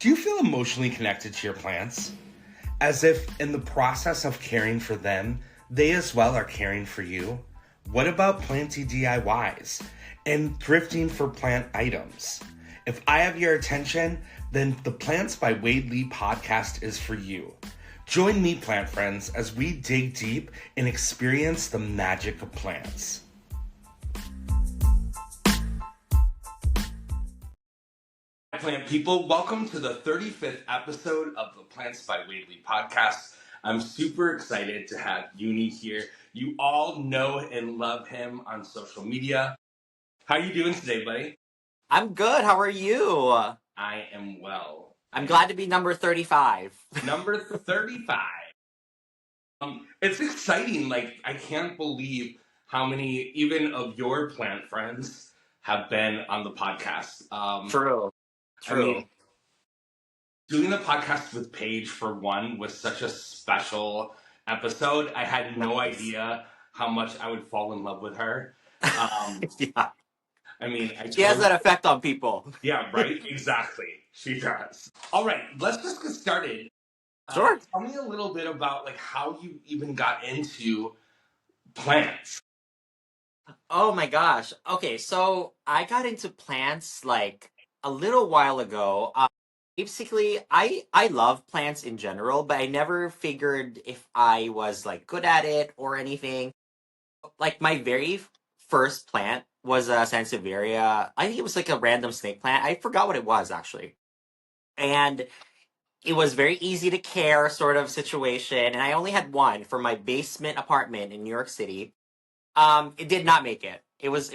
Do you feel emotionally connected to your plants? As if in the process of caring for them, they as well are caring for you? What about planty DIYs and thrifting for plant items? If I have your attention, then the Plants by Wade Lee podcast is for you. Join me, plant friends, as we dig deep and experience the magic of plants. Hi, plant people. Welcome to the 35th episode of the Plants by Wade Lee podcast. I'm super excited to have Juni here. You all know and love him on social media. How you doing today, buddy? I'm good. How are you? I am well. I'm glad to be number 35. Number 35. It's exciting. Like, I can't believe how many, even of your plant friends, have been on the podcast. True. I mean, doing the podcast with Paige, for one, was such a special episode. I had no idea how much I would fall in love with her. Yeah. I mean, She has that effect on people. Yeah, right? Exactly. She does. All right, let's just get started. Sure. Tell me a little bit about like how you even got into plants. Oh my gosh. Okay, so I got into plants like a little while ago. Basically, I love plants in general, but I never figured if I was like good at it or anything. Like my very first plant was a Sansevieria. I think it was like a random snake plant. I forgot what it was actually. And it was very easy to care sort of situation, and I only had one for my basement apartment in New York City. It did not make it. It was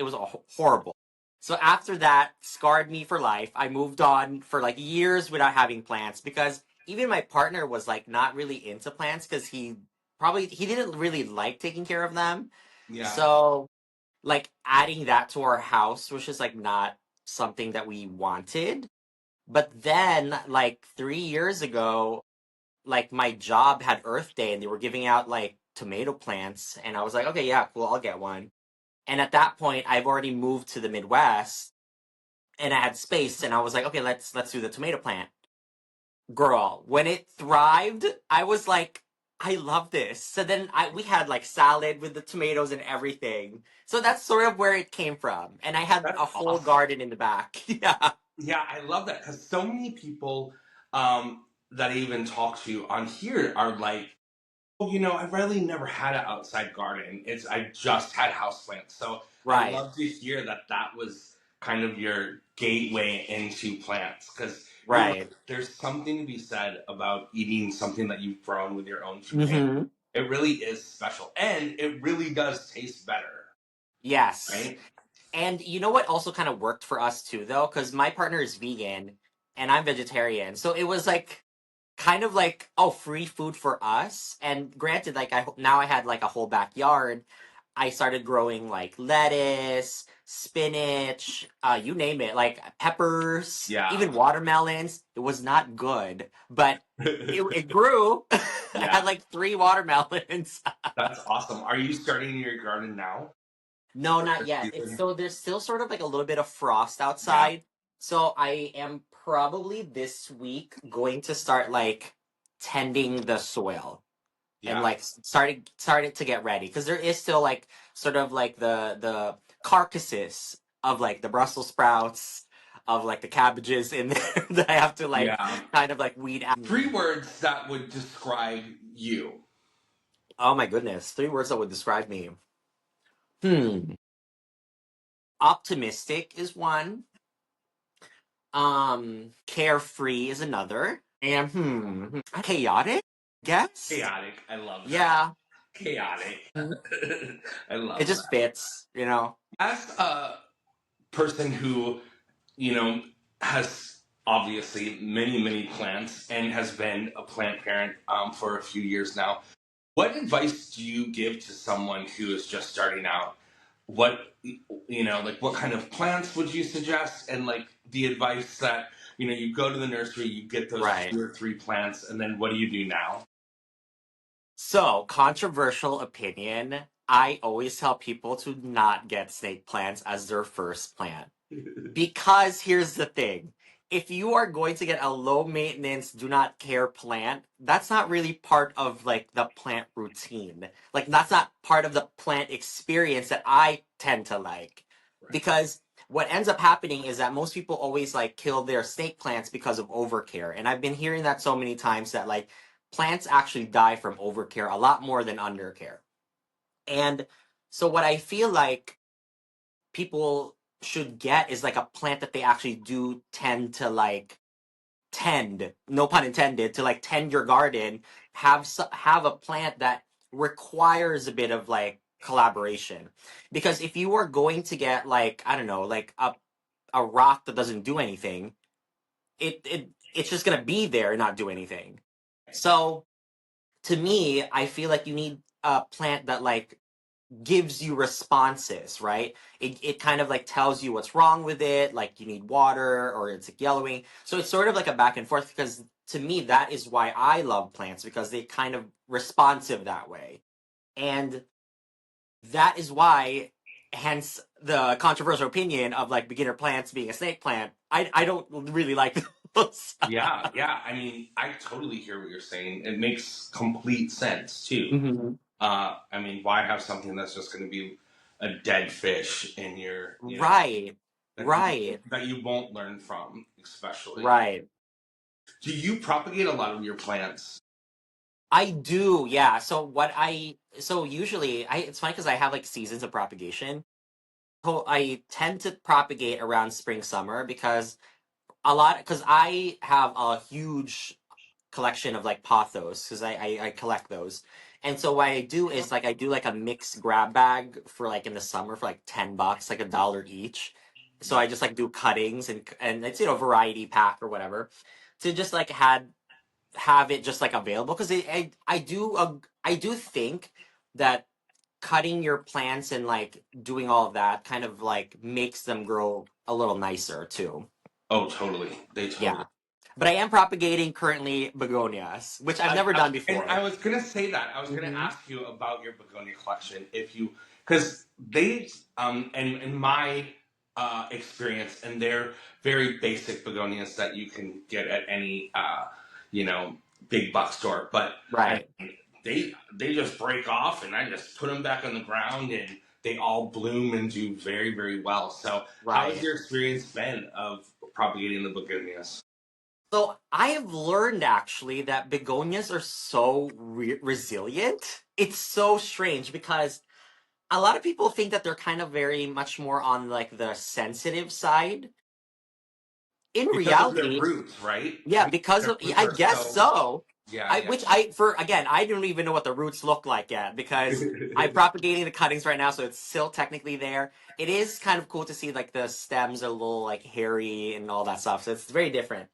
horrible. So after that, scarred me for life. I moved on for like years without having plants because even my partner was like not really into plants because he didn't really like taking care of them. Yeah. So like adding that to our house was just like not something that we wanted. But then, like 3 years ago, like my job had Earth Day and they were giving out like tomato plants, and I was like, okay, yeah, cool, I'll get one. And at that point, I've already moved to the Midwest, and I had space, and I was like, okay, let's do the tomato plant. Girl, when it thrived, I was like, I love this. So then we had like salad with the tomatoes and everything. So that's sort of where it came from, and I had That's a whole awesome. garden in the back. Yeah. Yeah, I love that because so many people that I even talk to on here are like, oh, I really never had an outside garden. I just had houseplants. So I Right. love to hear that was kind of your gateway into plants because Right. there's something to be said about eating something that you've grown with your own two hands. Mm-hmm. It really is special, and it really does taste better, Yes. right? And you know what also kind of worked for us too, though? Because my partner is vegan and I'm vegetarian. So it was like kind of like, oh, free food for us. And granted, like now I had like a whole backyard. I started growing like lettuce, spinach, you name it, like peppers, Yeah. even watermelons. It was not good, but it grew. I Yeah. had like 3 watermelons. That's awesome. Are you starting your garden now? No, not yet. So there's still sort of like a little bit of frost outside. So I am probably this week going to start like tending the soil and like started to get ready because there is still like sort of like the carcasses of like the Brussels sprouts of like the cabbages in there that I have to like kind of like weed out. 3 words that would describe you. Oh my goodness, 3 words that would describe me. Optimistic is one. Carefree is another. And chaotic, guess? Chaotic. I love that. Yeah. Chaotic. I love it just fits, As a person who, has obviously many, many plants and has been a plant parent for a few years now, what advice do you give to someone who is just starting out? What what kind of plants would you suggest, and like the advice that you go to the nursery, you get those 2 or 3 plants, and then what do you do now? So, controversial opinion, I always tell people to not get snake plants as their first plant. Because here's the thing. if you are going to get a low maintenance, do not care plant, that's not really part of like the plant routine. Like that's not part of the plant experience that I tend to like. Right. Because what ends up happening is that most people always like kill their snake plants because of overcare. And I've been hearing that so many times that like plants actually die from overcare a lot more than undercare. And so what I feel like people should get is like a plant that they actually do tend to like tend, no pun intended, to like tend your garden. Have a plant that requires a bit of like collaboration, because if you are going to get like, I don't know, like a rock that doesn't do anything, it's just gonna be there and not do anything. So to me, I feel like you need a plant that like gives you responses, right? It kind of like tells you what's wrong with it, like you need water or it's like yellowing. So it's sort of like a back and forth, because to me that is why I love plants, because they kind of responsive that way. And that is why, hence the controversial opinion of like beginner plants being a snake plant. I don't really like those. Yeah, yeah. I mean, I totally hear what you're saying. It makes complete sense too. Mhm. I mean, why have something that's just going to be a dead fish in your, Right. Right. that you won't learn from, especially. Right. Do you propagate a lot of your plants? I do, yeah. So usually it's funny because I have like seasons of propagation. So I tend to propagate around spring, summer, because because I have a huge collection of like pothos, because I collect those. And so what I do is like I do like a mixed grab bag for like in the summer for like $10, like $1 each. So I just like do cuttings, and it's, variety pack or whatever, to just like have it just like available, because I do think that cutting your plants and like doing all of that kind of like makes them grow a little nicer too. Oh, totally. They totally. Yeah. But I am propagating currently begonias, which I've never done And I before. was gonna say that. I was gonna Hmm. ask you about your begonia collection, if you, because they, and in my experience, and they're very basic begonias that you can get at any, you know, big buck store. But I Right. mean, they just break off, and I just put them back on the ground, and they all bloom and do very very well. So, how has Right. your experience been of propagating the begonias? So I have learned actually that begonias are so resilient. It's so strange, because a lot of people think that they're kind of very much more on like the sensitive side. In Because of their reality, roots, right? yeah, I mean, because their of, roots I are guess so. so. Yeah, Which I for again, I don't even know what the roots look like yet, because I'm yeah. propagating the cuttings right now, so it's still technically there. It is kind of cool to see like the stems are a little like hairy and all that stuff, so it's very different.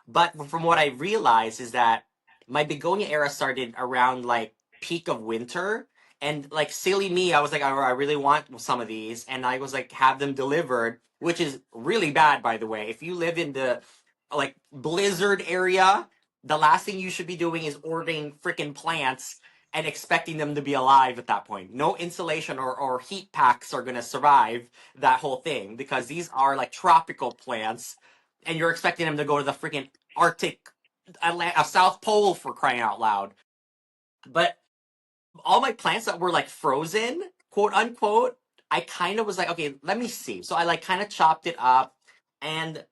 But from what I realized is that my begonia era started around like peak of winter. And like silly me, I was like, I really want some of these. And I was like, have them delivered, which is really bad, by the way. If you live in the like blizzard area, the last thing you should be doing is ordering freaking plants and expecting them to be alive at that point. No insulation or heat packs are going to survive that whole thing, because these are like tropical plants, and you're expecting them to go to the freaking Arctic, South Pole, for crying out loud. But all my plants that were like frozen, quote unquote, I kind of was like, okay, let me see. So I like kind of chopped it up, and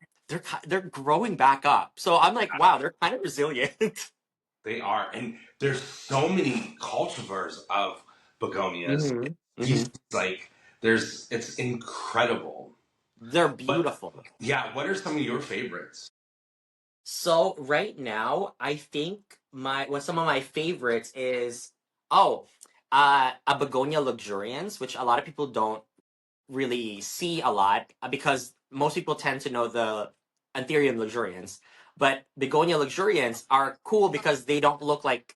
they're growing back up. So I'm like, wow, they're kind of resilient. They are, and there's so many cultivars of begonias. Hmm. Hmm. These like there's it's incredible. They're But beautiful. yeah, what are some of your favorites? So right now, I think some of my favorites is, oh, a begonia luxurians, which a lot of people don't really see a lot, because most people tend to know the Anthurium luxurians. But begonia luxurians are cool because they don't look like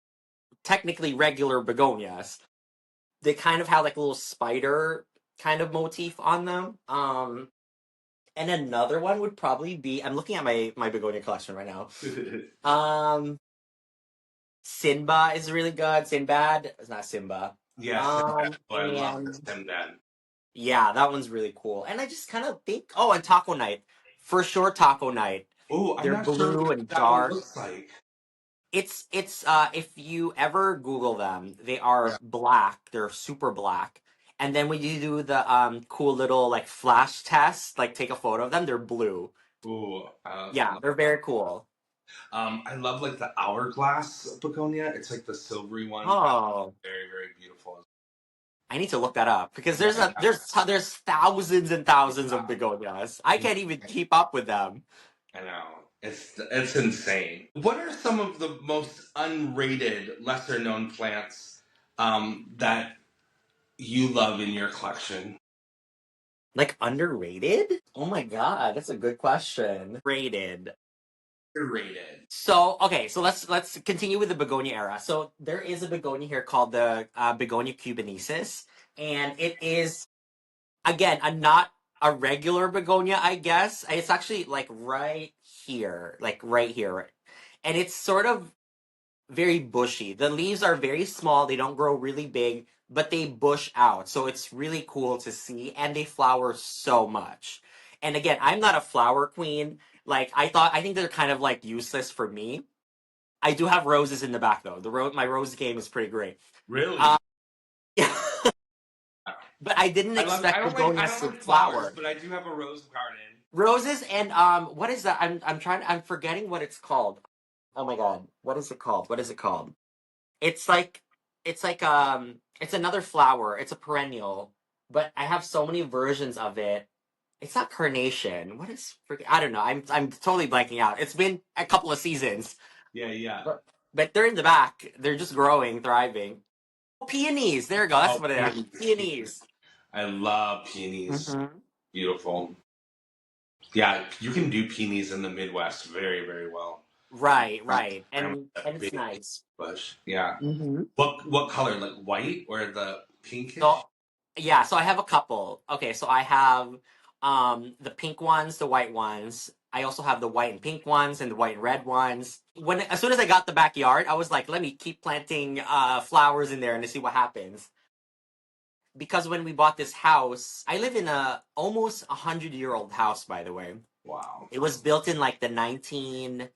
technically regular begonias. They kind of have like a little spider kind of motif on them. And another one would probably be, I'm looking at my begonia collection right now. Um, Sinba is really good. Sinbad, it's not Simba. Yes, oh, I love this And Sinbad. yeah, that one's really cool. And I just kind of think, oh, and Taco Night. For sure, Taco Night. Oh, I'm They're not sure blue what and that one dark. looks like. It's if you ever Google them, they are Yeah. black. They're super black. And then when you do the cool little like flash test, like take a photo of them, they're blue. Ooh, Yeah, they're very cool. I love like the hourglass begonia. It's like the silvery one. That's Oh, very, very beautiful. I need to look that up because Yeah, yeah, there's thousands and thousands of yeah. begonias. I can't even keep up with them. I know. It's insane. What are some of the most unrated, lesser known plants that you love in your collection? Like underrated? Oh my god, that's a good question. Rated. Underrated. So okay, so let's continue with the begonia era. So there is a begonia here called the begonia cubanesis, and it is again a not a regular begonia, I guess. It's actually like right here, and it's sort of very bushy. The leaves are very small. They don't grow really big, but they bush out. So it's really cool to see, and they flower so much. And again, I'm not a flower queen. I think they're kind of like useless for me. I do have roses in the back though. My rose game is pretty great. Really? Um, but I didn't expect I begonias don't to like flowers, flower. but I do have a rose garden. Roses and what is that? I'm forgetting what it's called. Oh my god, what is it called? What is it called? It's like it's another flower. It's a perennial, but I have so many versions of it. It's not carnation. What is I don't know. I'm totally blanking out. It's been a couple of seasons. Yeah, yeah. But they're in the back. They're just growing, thriving. Oh, peonies. There we go. That's Oh, what they are. peonies. Peonies. I love peonies. Hmm. Beautiful. Yeah, you can do peonies in the Midwest very, very well. Right, My right. grandma had And a it's big nice. bush. Yeah. Hmm. What color? Like white or the So pinkish? yeah, so I have a couple. Okay, so I have the pink ones, the white ones. I also have the white and pink ones and the white and red ones. As soon as I got the backyard, I was like, let me keep planting flowers in there and to see what happens. Because when we bought this house, I live in a almost 100-year-old house, by the way. Wow. It was built in like the 1930s,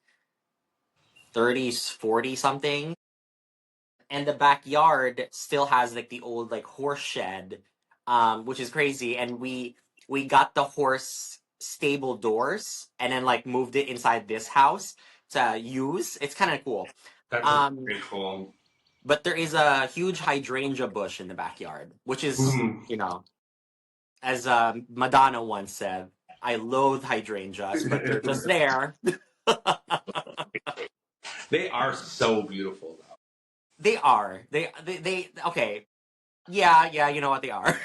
40 something, and the backyard still has like the old like horse shed, which is crazy. And we got the horse stable doors and then like moved it inside this house to use. It's kind of cool. That's Um, very cool. but there is a huge hydrangea bush in the backyard, which is, Mm. you know, as Madonna once said, I loathe hydrangeas, but they're just there. They are so beautiful though. They are. Okay. Yeah, yeah, you know what they are.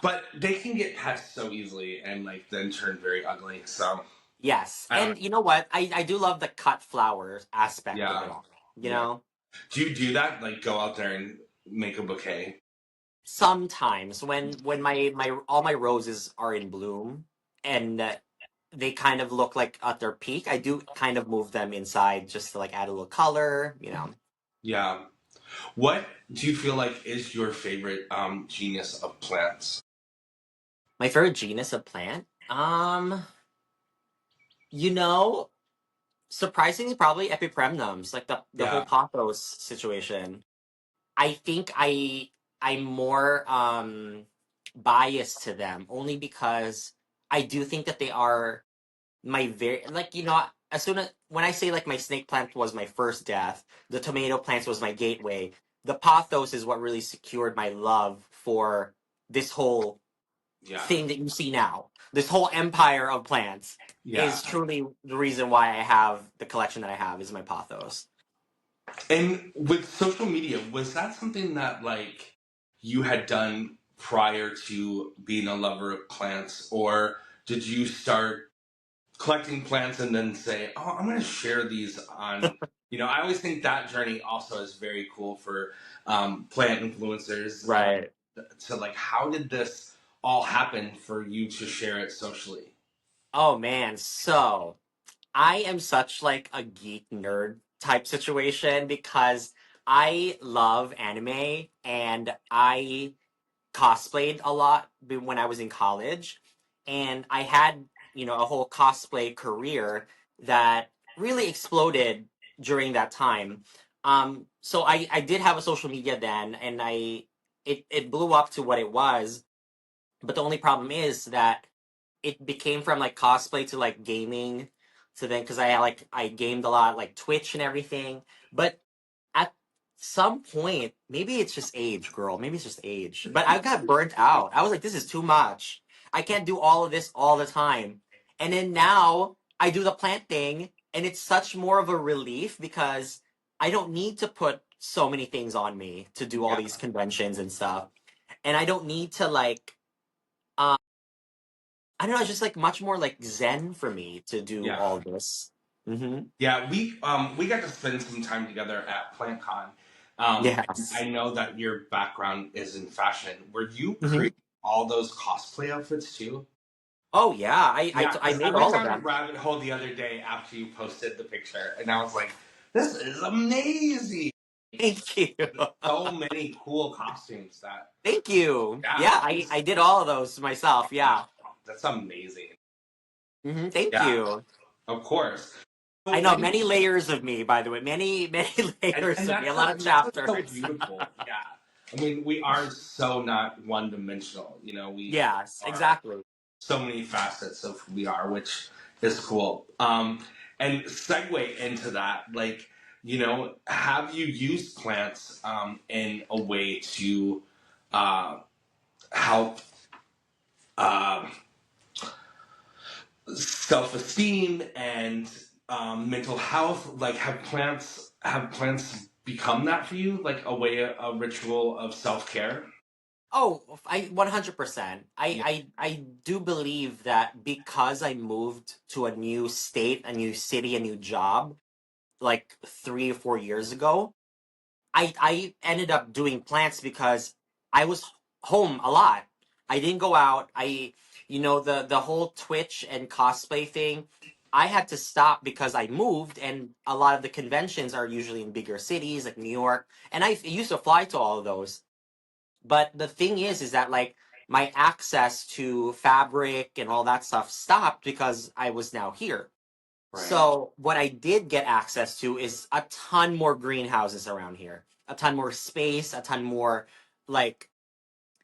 But they can get pests so easily and like then turn very ugly. So Yes. I don't know. And you know what? I do love the cut flowers aspect of it Yeah. all. You Yeah. know? Do you do that? Like go out there and make a bouquet? Sometimes when my all my roses are in bloom and they kind of look like at their peak, I do kind of move them inside just to like add a little color, you know. Yeah. What do you feel like is your favorite genus of plants? My favorite genus of plant? You know, surprisingly probably epipremnums, like the whole Yeah. pothos situation. I think I'm more biased to them only because I do think that they are my very like as soon as when I say like my snake plant was my first death, the tomato plants was my gateway. The pothos is what really secured my love for this whole Yeah. thing that you see now. This whole empire of plants Yeah. is truly the reason why I have the collection that I have is my pothos. And with social media, was that something that like you had done prior to being a lover of plants, or did you start collecting plants and then say, "Oh, I'm going to share these on"? I always think that journey also is very cool for plant influencers. Right. To like, how did this all happen for you to share it socially? Oh man, so I am such like a geek nerd type situation because I love anime and I cosplayed a lot when I was in college and I had, a whole cosplay career that really exploded during that time. So I did have a social media then, and it blew up to what it was. But the only problem is that it became from like cosplay to like gaming to then because I gamed a lot like Twitch and everything. But at some point, maybe it's just age, girl. Maybe it's just age. But I got burnt out. I was like, this is too much. I can't do all of this all the time. And then now I do the plant thing, and it's such more of a relief because I don't need to put so many things on me to do all Yeah, these conventions and stuff. And I don't need to like um I don't know, it's just like much more like zen for me to do yeah, all this. Mm-hmm. yeah. We got to spend some time together at PlantCon. And I Yes. know that your background is in fashion. Were you Mm-hmm. creating all those cosplay outfits too? Oh yeah, Yeah, I because I made went all of down a them. rabbit hole the other day after you posted the picture, and I was like, "This is amazing! Thank you. So many cool costumes that, Thank you. yeah, Yeah, I did all of those myself. Yeah. that's amazing. Thank Yeah, you. of course. I So know when many layers of me, by the way. Many, many layers and of me. A that's lot of what's so chapters. beautiful. Yeah, I mean, we are so not one dimensional. We Yes, are exactly. so many facets of who we are, which is cool. And segue into that, like, have you used plants in a way to uh, help uh, self-esteem and mental health? Like, have plants become that for you, like a ritual of self-care? Oh, I 100%. Yeah, I do believe that because I moved to a new state, a new city, a new job, like 3 or 4 years ago, I ended up doing plants because I was home a lot. I didn't go out. The whole Twitch and cosplay thing, I had to stop because I moved, and a lot of the conventions are usually in bigger cities like New York, and I used to fly to all of those. But the thing is that like my access to fabric and all that stuff stopped because I was now here. right. So what I did get access to is a ton more greenhouses around here, a ton more space, a ton more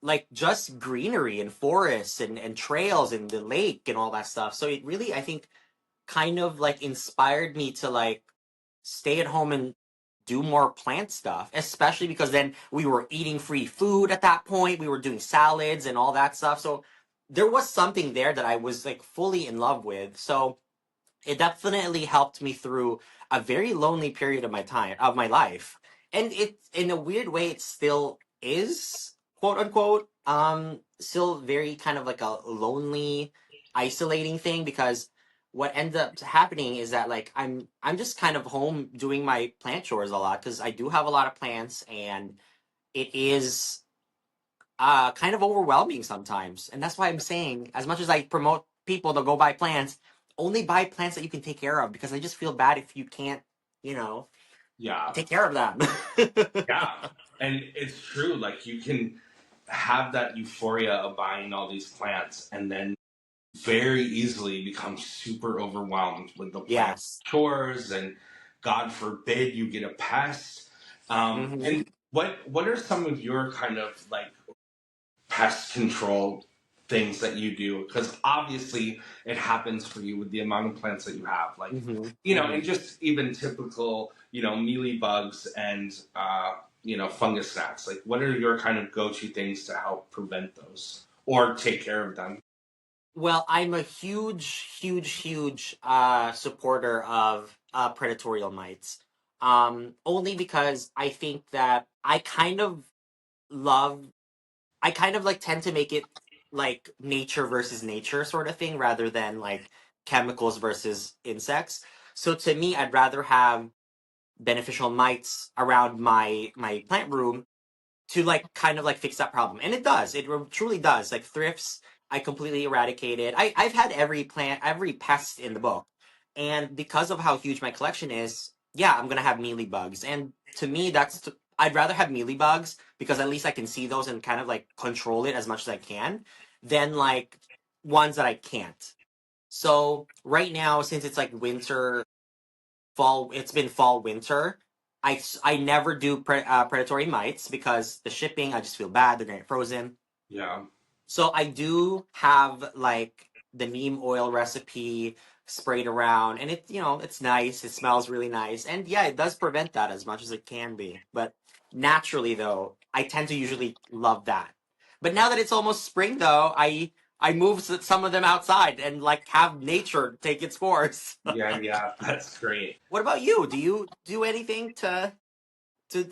like just greenery and forests and trails and the lake and all that stuff. So it really, I think, kind of like inspired me to like stay at home and do more plant stuff, especially because then we were eating free food at that point. We were doing salads and all that stuff. So there was something there that I was like fully in love with. So it definitely helped me through a very lonely period of my life, and it in a weird way it still is, quote unquote, still very kind of like a lonely, isolating thing because what ends up happening is that like I'm just kind of home doing my plant chores a lot because I do have a lot of plants, and it is kind of overwhelming sometimes. And that's why I'm saying, as much as I promote people to go buy plants, only buy plants that you can take care of because I just feel bad if you can't, you know, Yeah, take care of them. yeah, and it's true. Like, you can have that euphoria of buying all these plants, and then very easily become super overwhelmed with the plant Yes. chores, and God forbid you get a pest. Hmm. And what are some of your kind of like pest control things that you do? Because obviously it happens for you with the amount of plants that you have, like, Hmm. and Hmm. just even typical, mealy bugs and fungus gnats. Like, what are your kind of go-to things to help prevent those or take care of them? Well, I'm a huge, huge, huge supporter of predatorial mites. Only because I think that love I kind of like tend to make it like nature versus nature sort of thing rather than like chemicals versus insects. So to me, I'd rather have beneficial mites around my plant room to like kind of like fix that problem. And it does. Truly does. Like thrifts, I completely eradicated. I've had every plant, every pest in the book. And because of how huge my collection is, yeah, I'm gonna have mealy bugs. And to me, I'd rather have mealy bugs because at least I can see those and kind of like control it as much as I can than like ones that I can't. So right now, since it's like winter, fall, it's been fall, winter. I never do predatory mites because the shipping, I just feel bad. They're gonna get frozen. Yeah. So I do have like the neem oil recipe sprayed around, and it's nice. It smells really nice, and yeah, it does prevent that as much as it can be. But naturally, though, I tend to usually love that. But now that it's almost spring, though, I move some of them outside and like have nature take its course. Yeah, yeah, that's great. What about you? Do you do anything to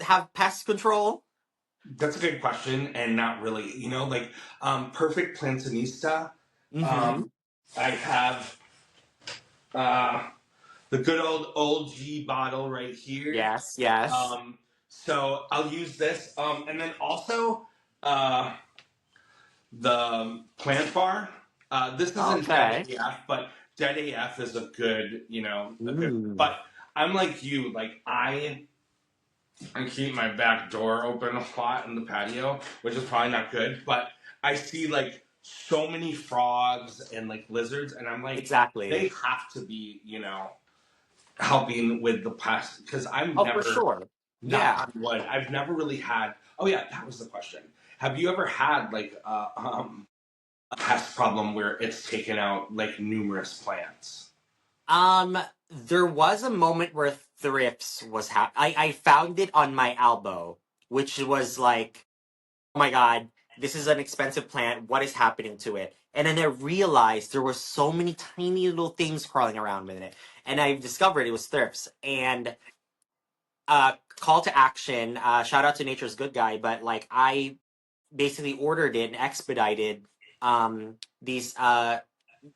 have pest control? That's a good question, and not really. Like perfect plantonista. Mm-hmm. Um, I have uh, the good old G bottle right here. Yes, yes. So I'll use this, and then also uh, the plant bar. This isn't dead Okay. AF, but dead AF is a good, a good. Mm. But I'm like you, like I keep my back door open a lot in the patio, which is probably not good. But I see like so many frogs and like lizards, and I'm like, they Exactly. have to be, helping with the pest because I'm Oh, for never, sure. knock Yeah. on wood, I've never really had. Oh yeah, that was the question. Have you ever had like a pest problem where it's taken out like numerous plants? There was a moment where thrifts was I found it on my elbow, which was like, oh my god, this is an expensive plant. What is happening to it? And then I realized there were so many tiny little things crawling around with it, and I discovered it was thrifts. And call to action. Shout out to Nature's Good Guy, but like I basically ordered it and expedited these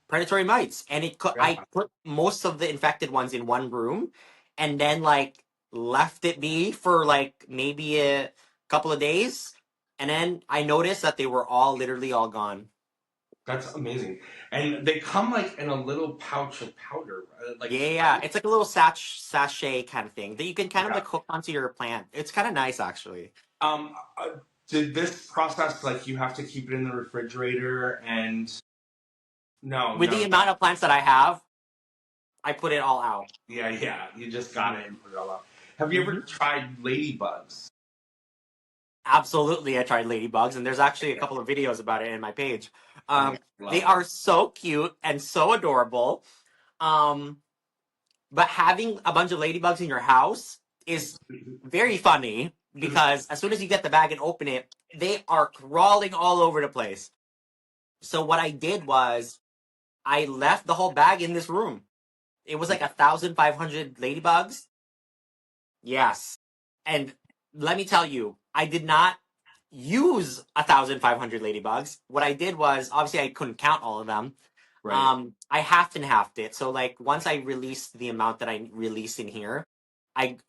predatory mites, and Yeah, I put most of the infected ones in one room, and then like left it be for like maybe a couple of days, and then I noticed that they were all literally all gone. that's amazing. And they come like in a little pouch of powder, like Yeah, spray. yeah, it's like a little sachet kind of thing that you can kind of Yeah. like hook onto your plant. It's kind of nice actually. Um, did this process like you have to keep it in the refrigerator and no, With the no, amount of plants that I have, I put it all out. yeah, yeah, you just got Mhm. it and put it all out. Have you ever Mhm. tried ladybugs? Absolutely, I tried ladybugs, and there's actually a couple of videos about it in my page. Oh, Um, I they love them. are so cute and so adorable. Um, but having a bunch of ladybugs in your house is very funny because as soon as you get the bag and open it, they are crawling all over the place. So what I did was I left the whole bag in this room. It was like 1,500 ladybugs. Yes. And let me tell you, I did not use 1,500 ladybugs. What I did was, obviously, I couldn't count all of them. Right. I halved and halved it. So, like, once I released the amount that I released in here,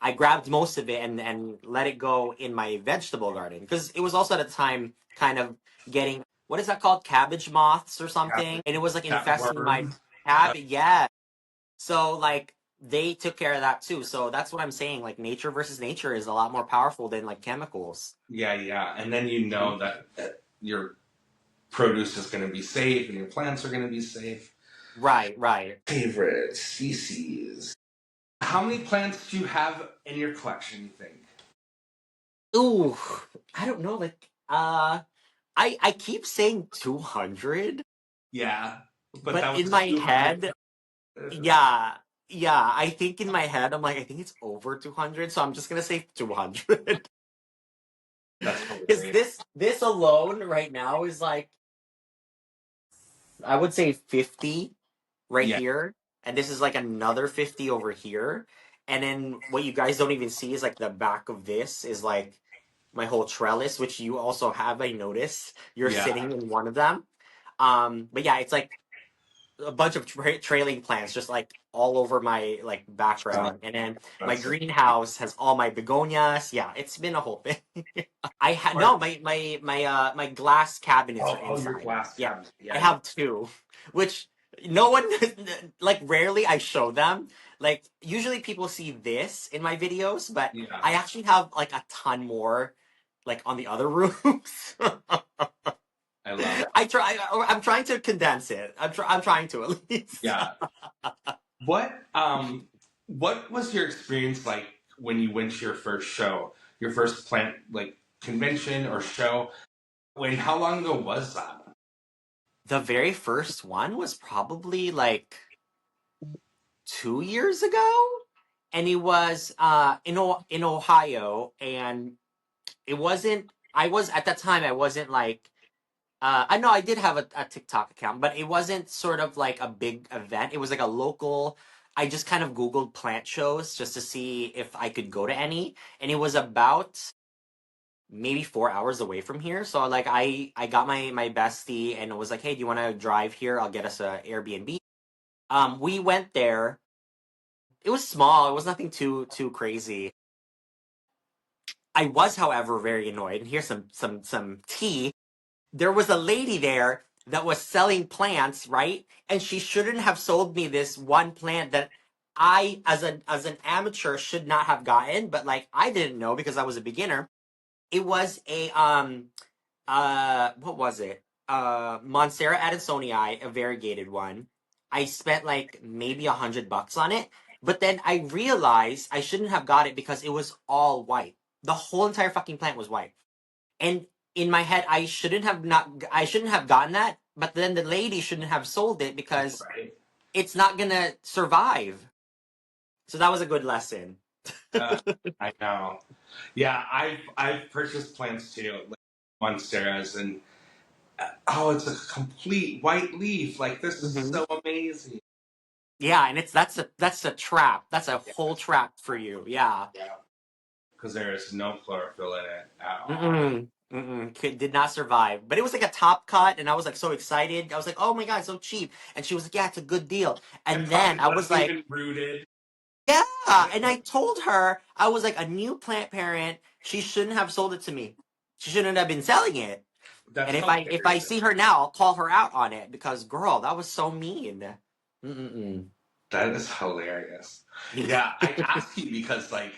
I grabbed most of it and let it go in my vegetable garden because it was also at a time kind of getting what is that called, cabbage moths or Cat, something, and it was like cat infesting my worms. Uh, cabbage. Yeah, so like they took care of that too. So that's what I'm saying. Like nature versus nature is a lot more powerful than like chemicals. yeah, yeah, and then you know that your produce is going to be safe and your plants are going to be safe. Right, right. Favorite species. How many plants do you have in your collection, you think? Ooh, I don't know. Like, I keep saying 200, Yeah, but but that in was my 200. head, yeah, yeah. I think in my head, I'm like, I think it's over 200. So I'm just gonna say 200 That's because hilarious. this alone right now is like I would say 50 right Yeah, here, and this is like another 50 over here. And then what you guys don't even see is like the back of this is like my whole trellis, which you also have, I noticed. You're yeah, sitting in one of them. But yeah, it's like a bunch of trailing plants just like all over my like uh, background. And then my that's so greenhouse has all my begonias. Yeah, it's been a whole thing. I had smart. no my glass cabinets are Oh, your inside. glass Yeah, cabinet. I Yeah, yeah, have two, which no one like rarely I show them. Like usually people see this in my videos, but yeah. I actually have like a ton more like on the other rooms. I love. I'm trying to condense it. I'm trying to at least. Yeah. What was your experience like when you went to your first show, your first plant like convention or show? How long ago was that? The very first one was probably like 2 years ago, and it was in Ohio, and it wasn't. I was at that time. I wasn't like. I know I did have a TikTok account, but it wasn't sort of like a big event. It was like a local. I just kind of Googled plant shows just to see if I could go to any, and it was about maybe 4 hours away from here. So like I got my bestie and it was like, hey, do you want to drive here? I'll get us a Airbnb. We went there. It was small. It was nothing too crazy. I was, however, very annoyed. And here's some tea. There was a lady there that was selling plants, right? And she shouldn't have sold me this one plant that I, as an amateur, should not have gotten. But like I didn't know because I was a beginner. It was a what was it? Monstera Addisonii, a variegated one. I spent like maybe $100 on it, but then I realized I shouldn't have got it because it was all white. The whole entire fucking plant was white, and in my head, I shouldn't have gotten that. But then the lady shouldn't have sold it because Right. it's not gonna survive. So that was a good lesson. Uh, I know. Yeah, I've purchased plants too, like monsteras, and oh, it's a complete white leaf. Like this is Hmm. so amazing. Yeah, and that's a trap. That's a whole trap for you. Yeah. Yeah, because there is no chlorophyll in it at all. Mm-mm. Mm-mm. Did not survive. But it was like a top cut, and I was like so excited. I was like, oh my God, it's so cheap. And she was like, yeah, it's a good deal. It And then probably I was wasn't like, even rooted. yeah. And I told her, I was like, a new plant parent, she shouldn't have sold it to me. She shouldn't have been selling it. And That's if I hilarious. see her now, I'll call her out on it because girl, that was so mean. Mm-mm-mm. That is hilarious. Yeah, I asked you because like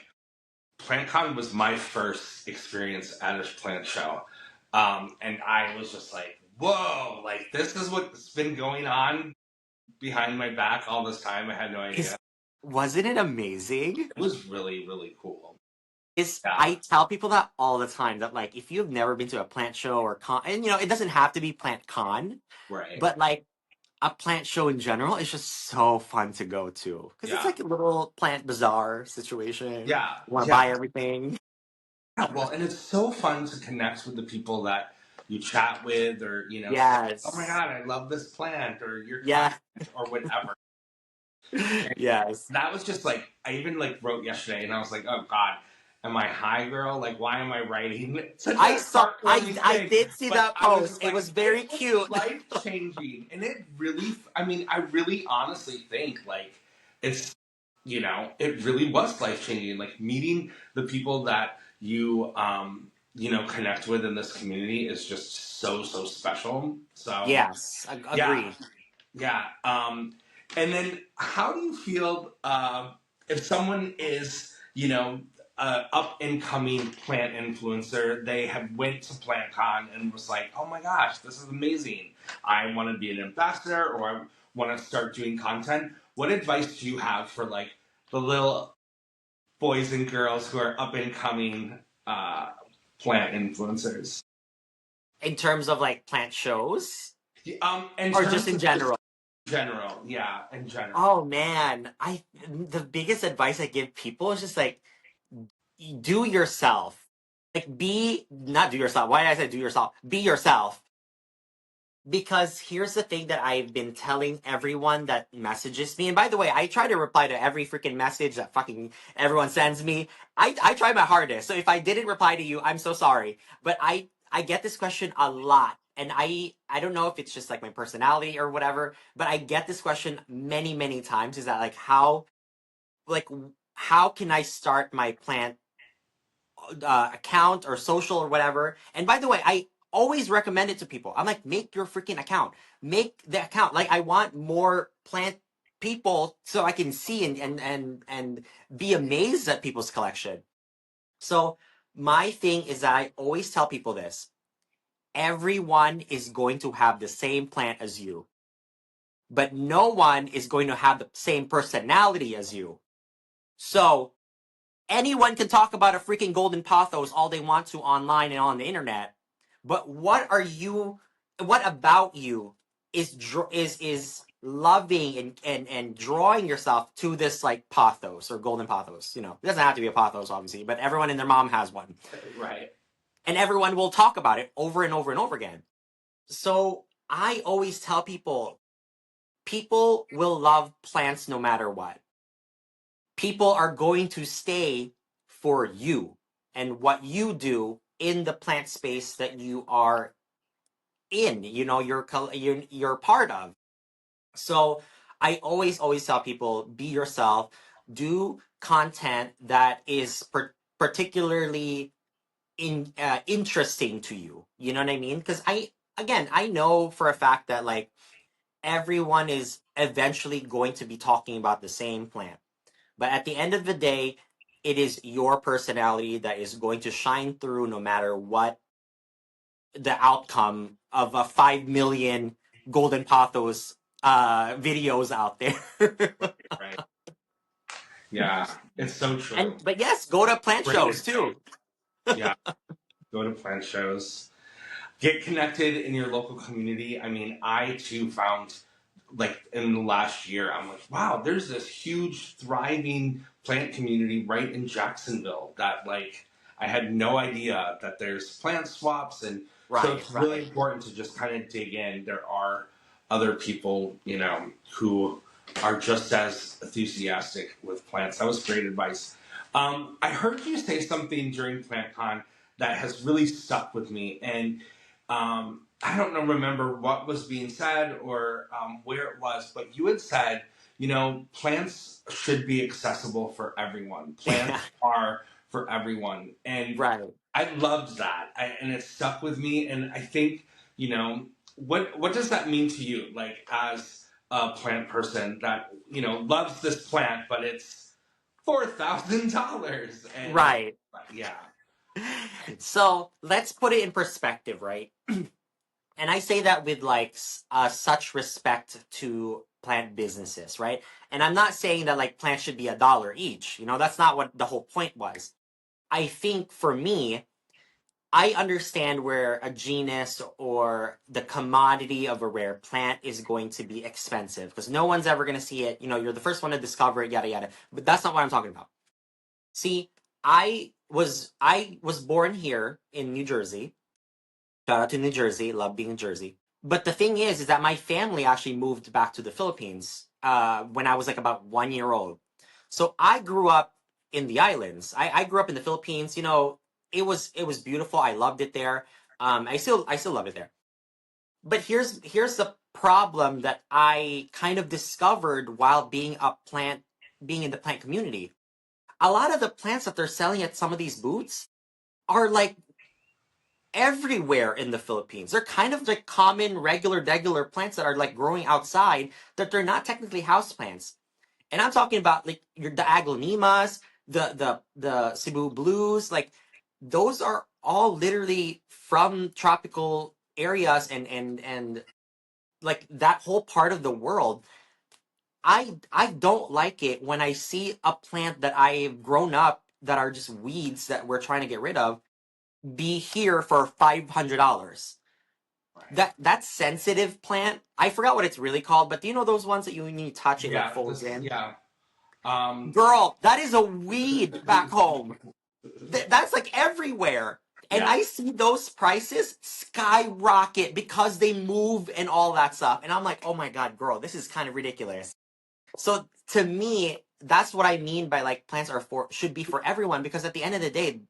PlantCon was my first experience at a plant show, and I was just like, "Whoa! Like this is what's been going on behind my back all this time." I had no idea. Is wasn't it amazing? It was really really cool. Is Yeah, I tell people that all the time that like if you've never been to a plant show or con, and it doesn't have to be plant con, right. but like a plant show in general is just so fun to go to because it's Yeah, like a little plant bazaar situation. yeah, You want to yeah. buy everything. Yeah, well, and it's so fun to connect with the people that you chat with, or say, "Oh my Yes. god, I love this plant," or "Your kind," Yeah. or whatever. And Yes. that was just like I even like wrote yesterday, and I was like, "Oh God, am I high, girl? Like, why am I writing such I a saw. heartwarming I thing?" did see But that I was post. just It like, was it very was cute. life changing, and it really. I mean, I really honestly think like it's it really was life changing. Like meeting the people that you connect with in this community is just so so special. So Yes, yeah, agreed. yeah. And then how do you feel if someone is, up and coming plant influencer, they have went to PlantCon and was like, oh my gosh, this is amazing. I want to be an ambassador or I want to start doing content. What advice do you have for like the little boys and girls who are up and coming uh, plant influencers? In terms of like plant shows In or just terms in of just general. general, yeah, in general. Oh man, I the biggest advice I give people is just like do yourself. Like be not do yourself. Why did I say do yourself? Be yourself. Because here's the thing that I've been telling everyone that messages me. And by the way, I try to reply to every freaking message that fucking everyone sends me. I try my hardest. So if I didn't reply to you, I'm so sorry. But I get this question a lot. And I don't know if it's just like my personality or whatever, but I get this question many, many times. Is that like how can I start my plant account or social or whatever. And by the way, I always recommend it to people. I'm like, make your freaking account. Make the account. Like I want more plant people so I can see and be amazed at people's collection. So my thing is that I always tell people this. everyone is going to have the same plant as you, but no one is going to have the same personality as you. So anyone can talk about a freaking golden pothos all they want to online and on the internet, but what about you is loving and drawing yourself to this like pothos or golden pothos. It doesn't have to be a pothos, obviously, but everyone and their mom has one, Right. and everyone will talk about it over and over and over again. So I always tell people will love plants no matter what. People are going to stay for you and what you do in the plant space that you are in, you're part of. So I always tell people, be yourself, do content that is particularly interesting to you. You know what I mean? Because I know for a fact that like everyone is eventually going to be talking about the same plant. But at the end of the day, it is your personality that is going to shine through no matter what the outcome of a 5 million Golden Pathos videos out there. Right. Yeah, it's so true. But yes, go to plant Great shows advice. too. Yeah, go to plant shows. Get connected in your local community. I mean, I too found, like, in the last year, I'm like, wow, there's this huge, thriving plant community right in Jacksonville that, like, I had no idea that there's plant swaps. And so Right, it's really right. important to just kind of dig in. There are other people, who are just as enthusiastic with plants. That was great advice. I heard you say something during PlantCon that has really stuck with me. And I don't know, remember what was being said or where it was, but you had said, plants should be accessible for everyone. Yeah, Plants are for everyone. And right. I loved that. And it stuck with me. And I think, what does that mean to you? Like, as a plant person that, loves this plant, but it's $4,000. And Right. yeah. So let's put it in perspective, right? And I say that with like such respect to plant businesses, right? And I'm not saying that like plants should be $1 each. That's not what the whole point was. I think for me, I understand where a genus or the commodity of a rare plant is going to be expensive because no one's ever going to see it. You're the first one to discover it, yada yada. But that's not what I'm talking about. See, I was born here in New Jersey. Shout out to New Jersey. Love being in Jersey. But the thing is that my family actually moved back to the Philippines when I was like about 1 year old. So I grew up in the islands. I grew up in the Philippines. It was beautiful. I loved it there. I still love it there. But here's the problem that I kind of discovered while being in the plant community. A lot of the plants that they're selling at some of these booths are like everywhere in the Philippines. They're kind of like common, regular plants that are like growing outside that they're not technically house plants. And I'm talking about like the aglonimas, the Cebu blues, like those are all literally from tropical areas and like that whole part of the world. I don't like it when I see a plant that I've grown up that are just weeds that we're trying to get rid of be here for $500. Right. That sensitive plant, I forgot what it's really called, but do you know those ones that when you touch it like Yeah, folds in? yeah. Um, Girl, that is a weed back home. That's like everywhere. And yeah, I see those prices skyrocket because they move and all that stuff. And I'm like, oh my God, girl, this is kind of ridiculous. So to me, that's what I mean by like plants should be for everyone because at the end of the day,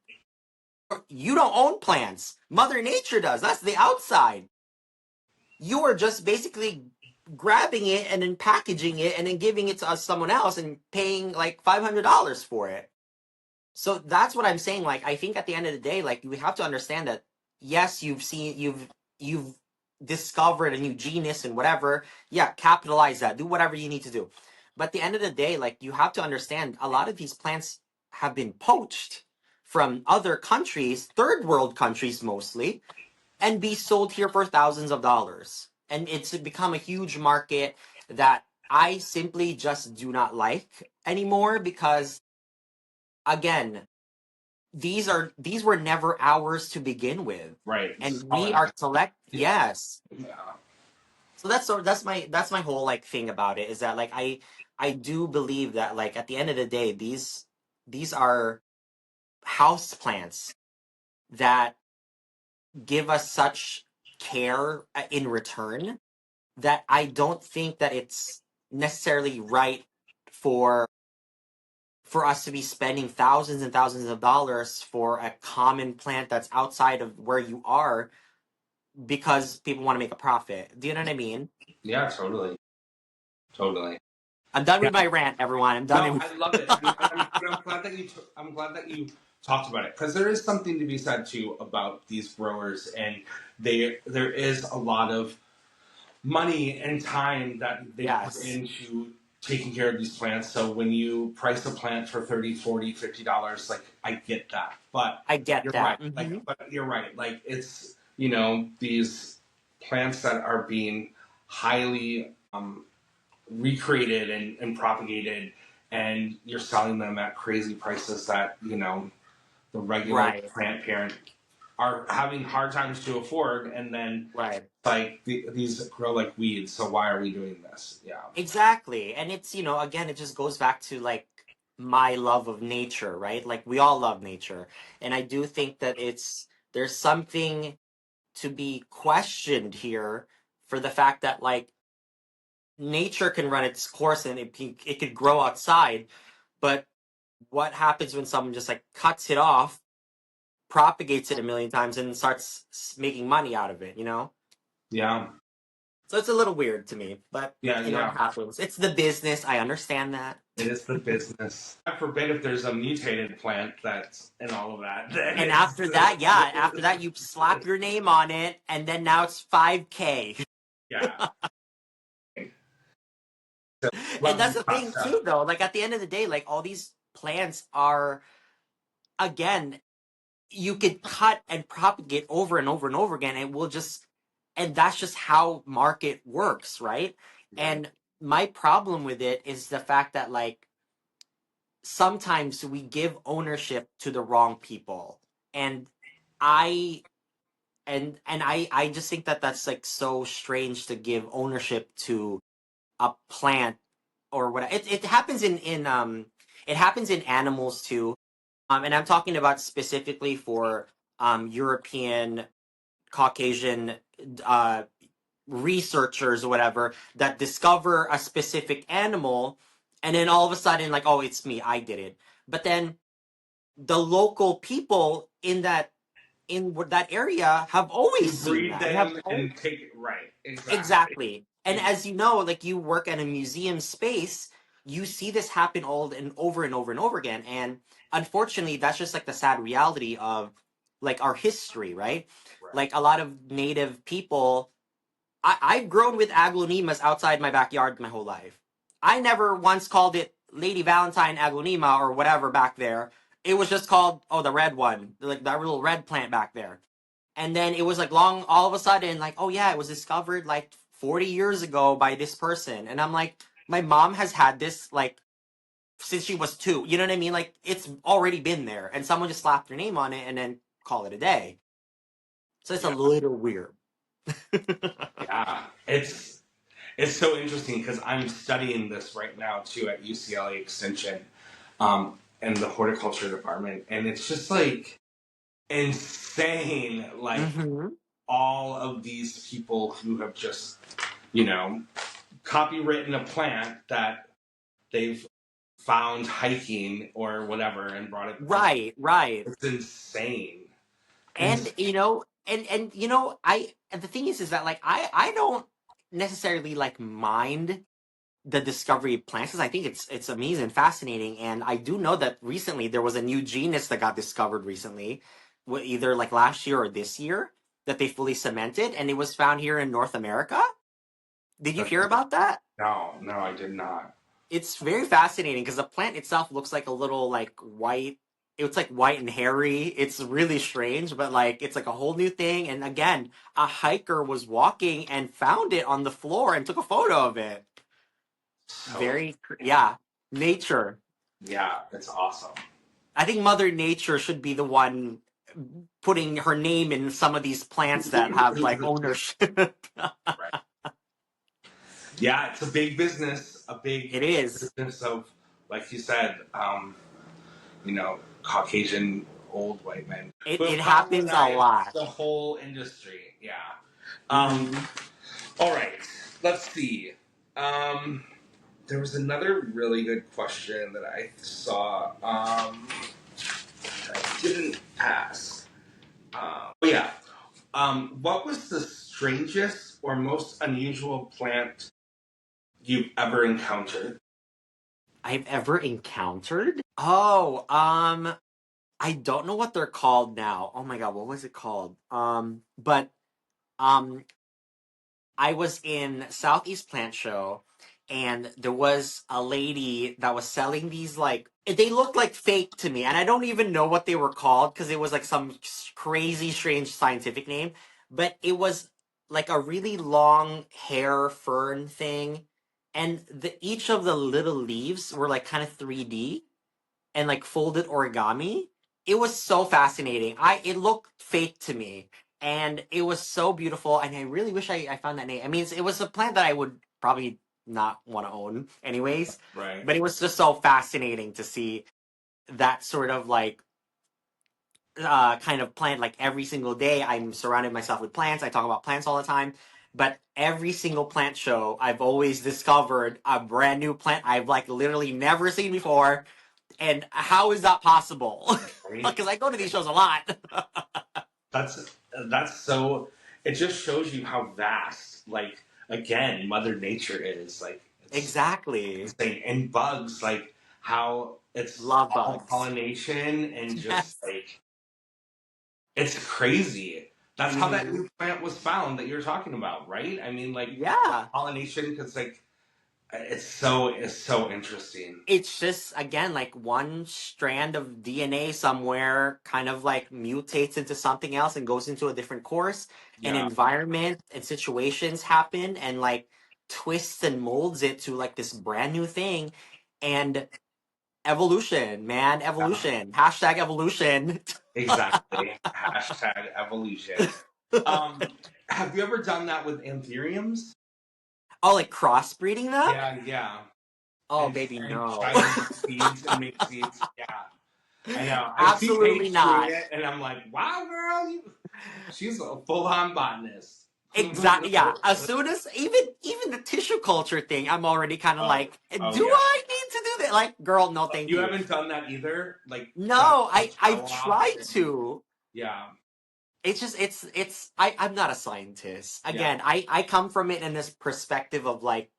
you don't own plants. Mother Nature does. That's the outside. You are just basically grabbing it and then packaging it and then giving it to someone else and paying like $500 for it. So that's what I'm saying. Like, I think at the end of the day, like we have to understand that yes, you've discovered a new genius and whatever. Yeah, capitalize that. Do whatever you need to do. But at the end of the day, like you have to understand a lot of these plants have been poached from other countries, third world countries mostly, and be sold here for thousands of dollars. And it's become a huge market that I simply just do not like anymore because, again, these were never ours to begin with, Right. and It's all we in. are collect. Yeah. Yes, Yeah. so that's my whole like thing about it is that like I do believe that like at the end of the day these are house plants that give us such care in return that I don't think that it's necessarily right for for us to be spending thousands and thousands of dollars for a common plant that's outside of where you are because people want to make a profit. Do you know what I mean? Yeah. Totally. Totally. I'm done Yeah. with my rant, everyone. I'm done. No, I love it. I'm glad that I'm glad that you talked about it because there is something to be said too about these growers, and there is a lot of money and time that they put Yes, into taking care of these plants. So when you price a plant for 30, 40, $50, like I get that. But I get you're right. that. But you're right. Like it's, these plants that are being highly recreated and propagated, and you're selling them at crazy prices that, the regular Right, plant parent are having hard times to afford, and then right. like these grow like weeds. So why are we doing this? Yeah, Exactly. And it's, again, it just goes back to like my love of nature, right? Like we all love nature. And I do think that there's something to be questioned here for the fact that like nature can run its course and it could grow outside, but what happens when someone just like cuts it off, propagates it a million times and starts making money out of it, you know? yeah, So it's a little weird to me, but yeah, it yeah. happens. It's the business. I understand that. It is the business. God forbid if there's a mutated plant that's and all of that. Then And it's after that, yeah, after that you slap your name on it and then now it's 5K. yeah. So And love that's the the hot thing stuff. too though. Like at the end of the day, like all these plants are again, you could cut and propagate over and over and over again and we'll just and that's just how market works, right? Right. And my problem with it is the fact that like sometimes we give ownership to the wrong people. And I I just think that that's like so strange to give ownership to a plant or what it happens in it happens in animals too. And I'm talking about specifically for European Caucasian uh researchers or whatever that discover a specific animal and then all of a sudden like oh it's me, I did it. But then the local people in that area have always seen Breed that and have them and take it right. Exactly. exactly. And as you know, like you work at a museum space, you see this happen all and over and over and over again. And unfortunately, that's just like the sad reality of like our history, right? Right. Like a lot of native people, I've grown with aglaonemas outside my backyard my whole life. I never once called it Lady Valentine aglaonema or whatever back there. It was just called, oh, the red one, like that little red plant back there. And then it was like long all of a sudden like oh yeah it was discovered like 40 years ago by this person and I'm like my mom has had this like since she was 2, you know what I mean, like it's already been there and someone just slapped their name on it and then call it a day, so it's a Yeah. little weird. Yeah. It's so interesting because I'm studying this right now too at UCLA Extension, in the horticulture department, and it's just like insane. Like Hmm. all of these people who have just, you know, copywritten a plant that they've found hiking or whatever and brought it. Right, right. It's insane. And And I and the thing is that like I don't necessarily like mind the discovery of plants because I think it's amazing and fascinating. And I do know that recently there was a new genus that got discovered recently, either like last year or this year, that they fully cemented, and it was found here in North America. Did you hear about that? no, no, I did not. It's very fascinating because the plant itself looks like a little like white. It's like white and hairy. It's really strange, but like it's like a whole new thing. And again, a hiker was walking and found it on the floor and took a photo of it. So Very, yeah, nature. yeah, it's awesome. I think Mother Nature should be the one putting her name in some of these plants that have like ownership. Right. Yeah, it's a big business, a big It is. business of, like you said, Caucasian old white men who have It happens a colonized lot. the whole industry. Yeah. Um, Hmm. all right, let's see. Um, there was another really good question that I saw that I didn't ask. Oh yeah. What was the strangest or most unusual plant you've ever encountered? I've ever encountered. Oh, I don't know what they're called now. Oh my god, what was it called? But um, I was in Southeast Plant Show, and there was a lady that was selling these like they looked like fake to me, and I don't even know what they were called because it was like some crazy, strange scientific name. But it was like a really long hair fern thing, and each of the little leaves were like kind of 3D and like folded origami. It was so fascinating. It looked fake to me, and it was so beautiful. And I really wish I found that name. I mean, it was a plant that I would probably not want to own, anyways. Right. But it was just so fascinating to see that sort of like kind of plant. Like every single day, I'm surrounded myself with plants. I talk about plants all the time. But every single plant show, I've always discovered a brand new plant I've like literally never seen before, and how is that possible? Right. Because I go to these shows a lot. That's that's so. It just shows you how vast, like again, Mother Nature is. Like it's Exactly. insane, and bugs, like how it's Love all bugs. pollination and just Yes. like it's crazy. That's how that Hmm. new plant was found that you're talking about, right? I mean, like Yeah. pollination, because like it's so interesting. It's just, again, like one strand of DNA somewhere kind of like mutates into something else and goes into a different course. An Yeah, environment and situations happen and like twists and molds it to like this brand new thing. And evolution, man, yeah, evolution. Hashtag evolution. exactly. Hashtag evolution. Um, have you ever done that with anthuriums? Oh, like crossbreeding them? Yeah, yeah. Oh, And baby, and no. try to make seeds and make seeds. Yeah, I know. I see Absolutely Paige doing not. it, and I'm like, wow, girl, she's a full on botanist. Exactly. Yeah. As soon as even the tissue culture thing, I'm already kind of Oh, like, oh do yeah. I need to do that? Like, girl, no, thank You you. haven't done that either. Like cut No, the I've gel off, tried and to. yeah, It's just I'm not a scientist. yeah, Again, I come from it in this perspective of like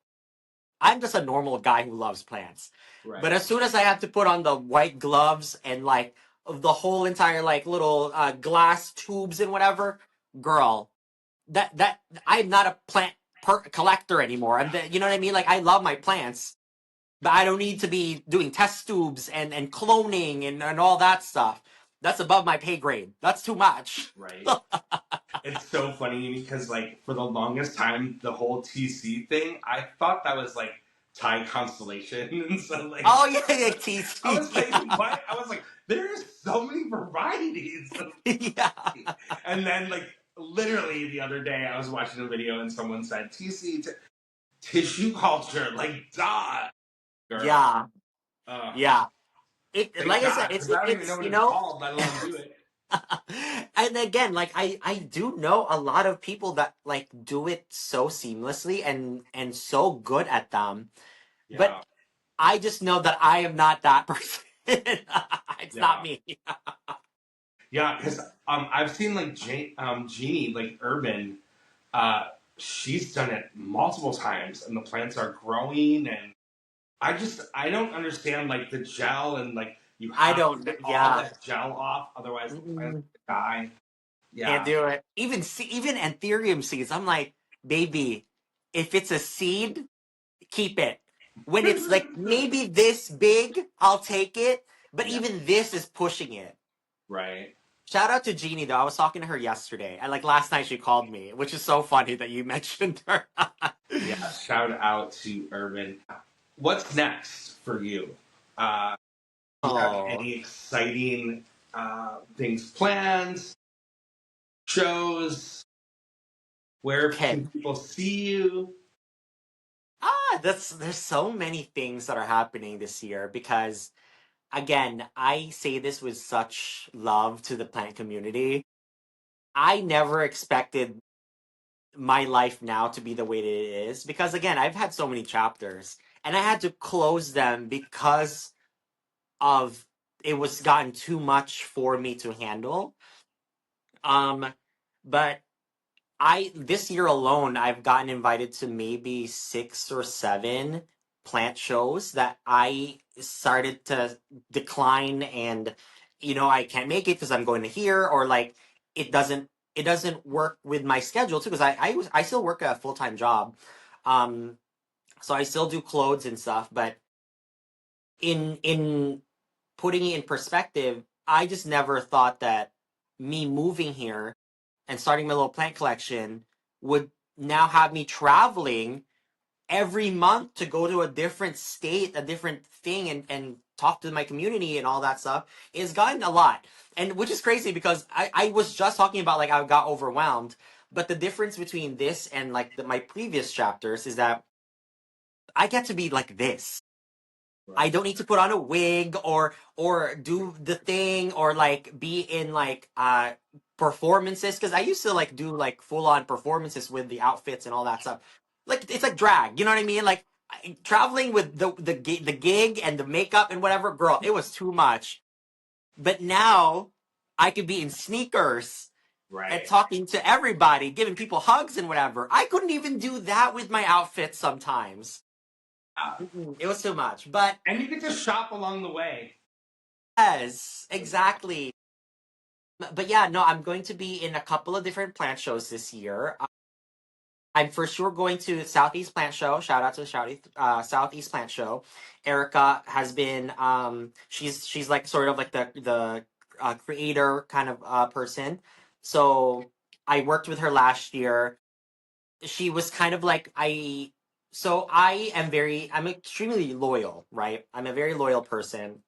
I'm just a normal guy who loves plants. But right, as soon as I have to put on the white gloves and like the whole entire like little glass tubes and whatever, girl, that I'm not a plant collector anymore. You know what I mean? Like I love my plants, but I don't need to be doing test tubes and cloning and all that stuff. That's above my pay grade. That's too much. right. It's so funny because like for the longest time, the whole TC thing, I thought that was like Thai constellation, and so like Oh yeah, yeah, I TC. was like, what? I was like, there's so many varieties of Yeah. TC. And then like literally the other day, I was watching a video and someone said TC tissue culture, like duh, girl. Yeah. Yeah. It Thank like I said, God, because I don't even know it's what it's . called, let alone do it. And again, like I do know a lot of people that like do it so seamlessly and so good at them, but Yeah, I just know that I am not that person. It's not yeah. me. Yeah, because I've seen like Jeannie, like Urban, uh, she's done it multiple times, and the plants are growing. And I don't understand like the gel and like you I have to don't. get all Yeah. that gel off, otherwise the plants Mm-mm. die. Can't Yeah, do it. Even anthurium seeds. I'm like, baby, if it's a seed, keep it. When it's like maybe this big, I'll take it. But Yeah. even this is pushing it. Right. Shout out to Jeannie though. I was talking to her yesterday, and like last night she called me, which is so funny that you mentioned her. Yeah. Shout out to Urban. What's next for you? Do you have Oh, any exciting things planned? Shows? Where okay. can people see you? That's there's so many things that are happening this year because again, I say this with such love to the plant community. I never expected my life now to be the way that it is because again, I've had so many chapters and I had to close them because of it was gotten too much for me to handle. Um, but I this year alone, I've gotten invited to maybe 6 or 7 plant shows that I started to decline, and I can't make it because I'm going to here, or like it doesn't work with my schedule too because I still work a full-time job, um, so I still do clothes and stuff, but in putting it in perspective, I just never thought that me moving here and starting my little plant collection would now have me traveling every month to go to a different state, a different thing, and talk to my community and all that stuff. It's gotten a lot. And which is crazy because I was just talking about like I got overwhelmed. But the difference between this and like my previous chapters is that I get to be like this. I Right. don't need to put on a wig or do the thing or like be in like performances because I used to like do like full on performances with the outfits and all that stuff. Like it's like drag, you know what I mean? Like traveling with the gig and the makeup and whatever, girl, it was too much. But now I could be in sneakers and Right. talking to everybody, giving people hugs and whatever. I couldn't even do that with my outfits sometimes. It was too much. But And you get to shop along the way. yes, exactly. But yeah, no, I'm going to be in a couple of different plant shows this year. I'm for sure going to Southeast Plant Show. Shout out to the Southeast Plant Show. Erica has been she's like sort of like the creator kind of person. So I worked with her last year. She was kind of like I'm extremely loyal, right? I'm a very loyal person.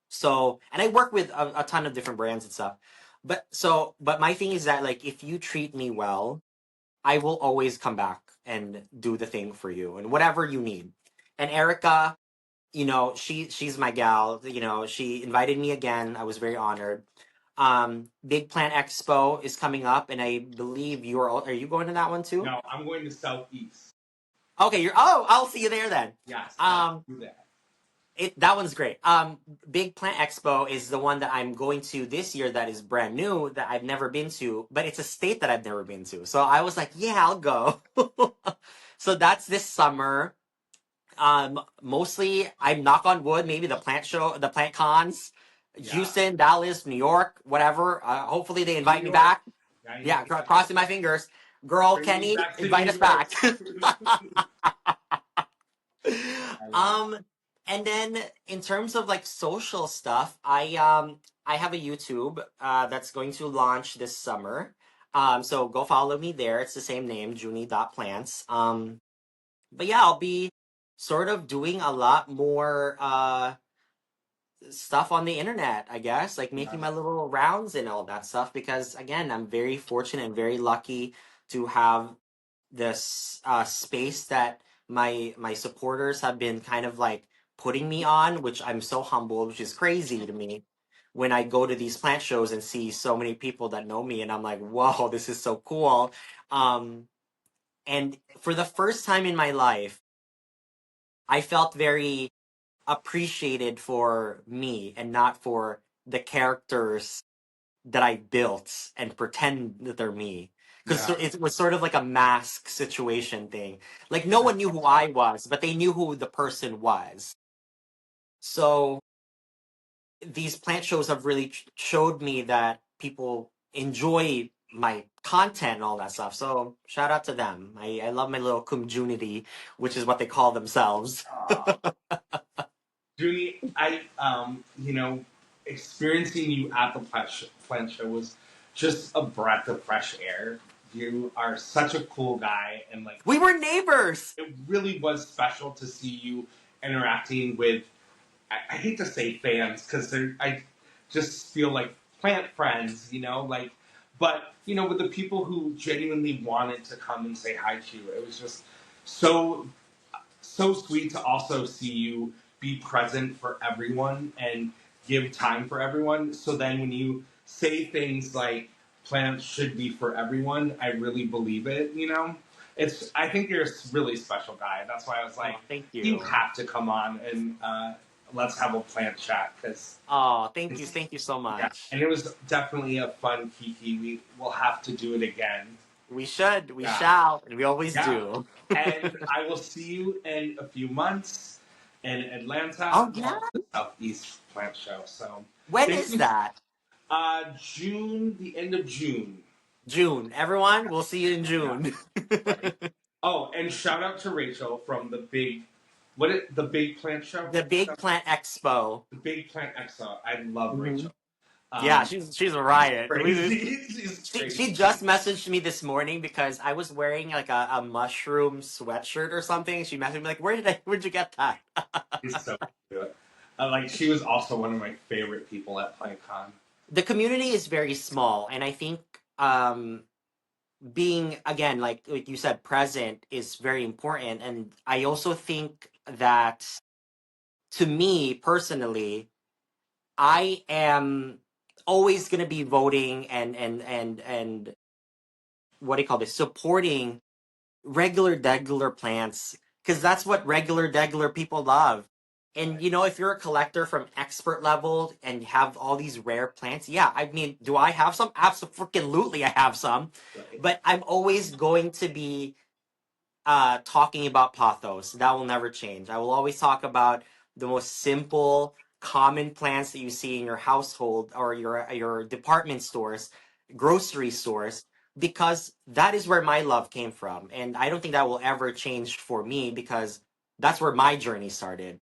So, and I work with a ton of different brands and stuff. But my thing is that like if you treat me well, I will always come back and do the thing for you and whatever you need. And Erica, she's my gal. She invited me again. I was very honored. Big Plant Expo is coming up, and I believe are you going to that one too? No, I'm going to Southeast. Okay, I'll see you there then. Yes, I'll Um, do that. that one's great. Big Plant Expo is the one that I'm going to this year that is brand new that I've never been to, but it's a state that I've never been to. So I was like, yeah, I'll go. So that's this summer. Mostly I'm knock on wood, maybe the plant cons, Yeah. Houston, Dallas, New York, whatever. Hopefully they New invite me York. back. Yeah, New Yeah, York. crossing my fingers. Girl, Bring me Kenny, back to invite New us York. back. I love it. um, and then in terms of like social stuff, I have a YouTube that's going to launch this summer. So go follow me there. It's the same name, Juni.plants. But yeah, I'll be sort of doing a lot more stuff on the internet, I guess, like making Yeah. my little rounds and all that stuff because again, I'm very fortunate and very lucky to have this space that my supporters have been kind of like putting me on, which I'm so humbled, which is crazy to me when I go to these plant shows and see so many people that know me, and I'm like, whoa, this is so cool. Um, and for the first time in my life, I felt very appreciated for me and not for the characters that I built and pretend that they're me. Because Yeah. it was sort of like a mask situation thing. Like no one knew who I was, but they knew who the person was. So these plant shows have really showed me that people enjoy my content and all that stuff. So shout out to them. I love my little community, which is what they call themselves. Junie, experiencing you at the plant show was just a breath of fresh air. You are such a cool guy, and like We were neighbors. it really was special to see you interacting with. I hate to say fans because I just feel like plant friends, but with the people who genuinely wanted to come and say hi to you, it was just so so sweet to also see you be present for everyone and give time for everyone. So then when you say things like plants should be for everyone, I really believe it. I think you're a really special guy. That's why I was like, Oh, thank you you. have to come on and let's have a plant chat because Oh, thank you. it's Thank you so yeah. much. And it was definitely a fun kiki. We will have to do it again. We should. We Yeah. shall. And we always Yeah. do. And I will see you in a few months in Atlanta, Oh, yeah. the Southeast Plant Show. So When thank is you. that? June, the end of June. June. Everyone, we'll see you in Yeah, June. right. Oh, and shout out to Rachel from the Big Plant Show? The Big Plant Expo. The Big Plant Expo. I love Hmm. Rachel. Yeah, Um, she's a she's riot. crazy. She's She crazy. just messaged me this morning because I was wearing like a mushroom sweatshirt or something. She messaged me like, where'd you get that?" She's so cute. Like she was also one of my favorite people at PlankCon. The community is very small, and I think being again like you said, present is very important. And I also think that to me personally, I am always gonna be voting and what do you call this? Supporting regular degular plants because that's what regular degular people love. And if you're a collector from expert level and have all these rare plants, yeah, I mean, do I have some? Absolutely, I have some. Right. But I'm always going to be talking about pothos. That will never change. I will always talk about the most simple, common plants that you see in your household or your department stores, grocery stores, because that is where my love came from, and I don't think that will ever change for me because that's where my journey started.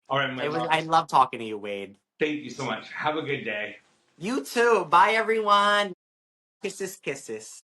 All right, my love. I love talking to you, Wade. Thank you so much. Have a good day. You too. Bye, everyone. Kisses, kisses.